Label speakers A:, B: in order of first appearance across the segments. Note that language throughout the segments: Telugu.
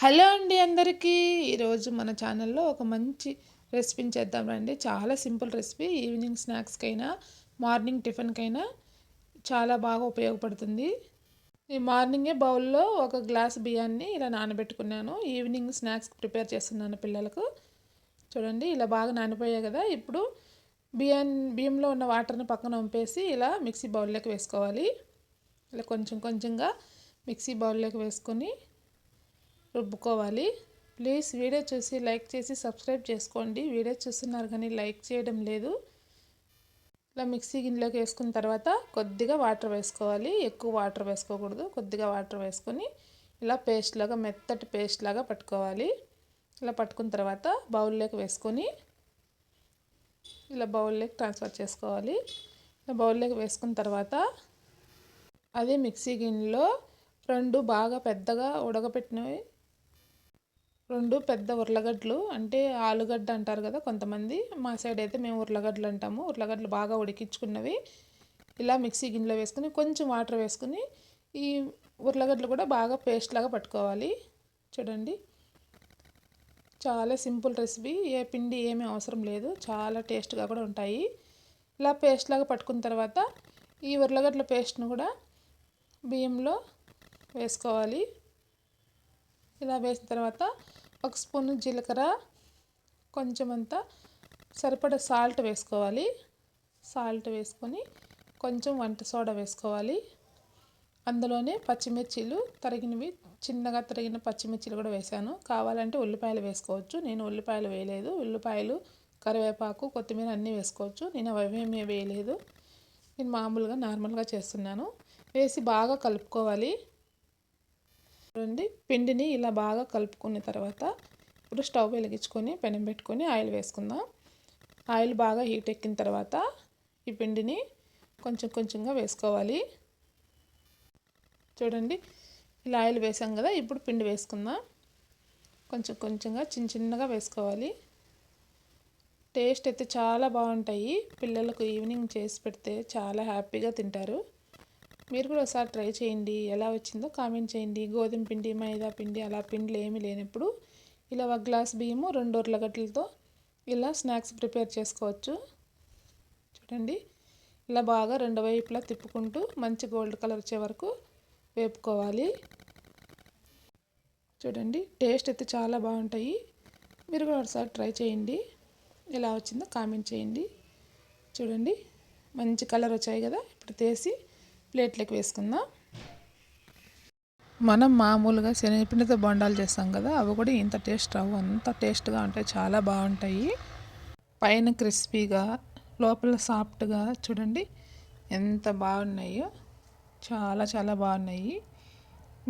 A: హలో అండి అందరికీ. ఈరోజు మన ఛానల్లో ఒక మంచి రెసిపీని చేద్దాం రండి. చాలా సింపుల్ రెసిపీ. ఈవినింగ్ స్నాక్స్కైనా మార్నింగ్ టిఫిన్కైనా చాలా బాగా ఉపయోగపడుతుంది. ఈ మార్నింగే బౌల్లో ఒక గ్లాస్ బియ్యాన్ని ఇలా నానబెట్టుకున్నాను. ఈవినింగ్ స్నాక్స్ ప్రిపేర్ చేస్తున్నాను పిల్లలకు. చూడండి ఇలా బాగా నానిపోయాయి కదా. ఇప్పుడు బియ్యంలో ఉన్న వాటర్ని పక్కన వంపేసి ఇలా మిక్సీ బౌల్లోకి వేసుకోవాలి. ఇలా కొంచెం కొంచెంగా మిక్సీ బౌల్లోకి వేసుకొని రుబ్బుకోవాలి. ప్లీజ్ వీడియో చూసి లైక్ చేసి సబ్స్క్రైబ్ చేసుకోండి. వీడియో చూస్తున్నారు కానీ లైక్ చేయడం లేదు. ఇలా మిక్సీ గిన్నెలోకి వేసుకున్న తర్వాత కొద్దిగా వాటర్ వేసుకోవాలి. ఎక్కువ వాటర్ వేసుకోకూడదు. కొద్దిగా వాటర్ వేసుకొని ఇలా పేస్ట్ లాగా మెత్తటి పేస్ట్ లాగా పట్టుకోవాలి. ఇలా పట్టుకున్న తర్వాత బౌల్లోకి వేసుకొని ఇలా బౌల్లోకి ట్రాన్స్ఫర్ చేసుకోవాలి. ఇలా బౌల్లోకి వేసుకున్న తర్వాత అదే మిక్సీ గిన్నెలో బాగా పెద్దగా ఉడకపెట్టినవి 2 పెద్ద ఉర్లగడ్డలు, అంటే ఆలుగడ్డ అంటారు కదా కొంతమంది, మా సైడ్ అయితే మేము ఉర్లగడ్డలు అంటాము. ఉర్లగడ్డలు బాగా ఉడికించుకున్నవి ఇలా మిక్సీ గిన్నెలో వేసుకుని కొంచెం వాటర్ వేసుకుని ఈ ఉర్లగడ్డలు కూడా బాగా పేస్ట్ లాగా పట్టుకోవాలి. చూడండి చాలా సింపుల్ రెసిపీ. ఏ పిండి ఏమీ అవసరం లేదు. చాలా టేస్ట్గా కూడా ఉంటాయి. ఇలా పేస్ట్ లాగా పట్టుకున్న తర్వాత ఈ ఉర్లగడ్డల పేస్ట్ను కూడా బియ్యంలో వేసుకోవాలి. ఇలా వేసిన తర్వాత 1 స్పూను జీలకర్ర, కొంచెం అంతా సరిపడా సాల్ట్ వేసుకోవాలి. సాల్ట్ వేసుకొని కొంచెం వంట సోడా వేసుకోవాలి. అందులోనే పచ్చిమిర్చీలు తరిగినవి, చిన్నగా తరిగిన పచ్చిమిర్చీలు కూడా వేసాను. కావాలంటే ఉల్లిపాయలు వేసుకోవచ్చు. నేను ఉల్లిపాయలు వేయలేదు. ఉల్లిపాయలు, కరివేపాకు, కొత్తిమీర అన్నీ వేసుకోవచ్చు. నేను అవేమీ వేయలేదు. నేను మామూలుగా నార్మల్గా చేస్తున్నాను. వేసి బాగా కలుపుకోవాలి. చూడండి పిండిని ఇలా బాగా కలుపుకున్న తర్వాత ఇప్పుడు స్టవ్ వెలిగించుకొని పెనం పెట్టుకొని ఆయిల్ వేసుకుందాం. ఆయిల్ బాగా హీట్ ఎక్కిన తర్వాత ఈ పిండిని కొంచెం కొంచెంగా వేసుకోవాలి. చూడండి ఇలా ఆయిల్ వేసాం కదా. ఇప్పుడు పిండి వేసుకుందాం. కొంచెం కొంచెంగా చిన్నగా వేసుకోవాలి. టేస్ట్ అయితే చాలా బాగుంటాయి. పిల్లలకు ఈవినింగ్ చేసి పెడితే చాలా హ్యాపీగా తింటారు. మీరు కూడా ఒకసారి ట్రై చేయండి. ఎలా వచ్చిందో కామెంట్ చేయండి. గోధుమ పిండి, మైదా పిండి అలా పిండిలు ఏమీ లేనప్పుడు ఇలా 1 గ్లాస్ బియ్యము 2 ఉర్లగడ్డలతో ఇలా స్నాక్స్ ప్రిపేర్ చేసుకోవచ్చు. చూడండి ఇలా బాగా 2 వైపులా తిప్పుకుంటూ మంచి గోల్డ్ కలర్ వచ్చే వరకు వేపుకోవాలి. చూడండి టేస్ట్ అయితే చాలా బాగుంటాయి. మీరు కూడా ఒకసారి ట్రై చేయండి. ఎలా వచ్చిందో కామెంట్ చేయండి. చూడండి మంచి కలర్ వచ్చాయి కదా. ఇప్పుడు తీసి ప్లేట్లోకి వేసుకుందాం. మనం మామూలుగా శనగపిండితో బొండాలు చేస్తాం కదా, అవి కూడా ఇంత టేస్ట్ రావు. అంత టేస్ట్గా ఉంటాయి. చాలా బాగుంటాయి. పైన క్రిస్పీగా, లోపల సాఫ్ట్గా. చూడండి ఎంత బాగున్నాయో. చాలా చాలా బాగున్నాయి.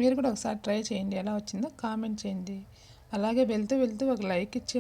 A: మీరు కూడా ఒకసారి ట్రై చేయండి. ఎలా వచ్చిందో కామెంట్ చేయండి. అలాగే వెళ్తూ వెళ్తూ ఒక లైక్ ఇచ్చి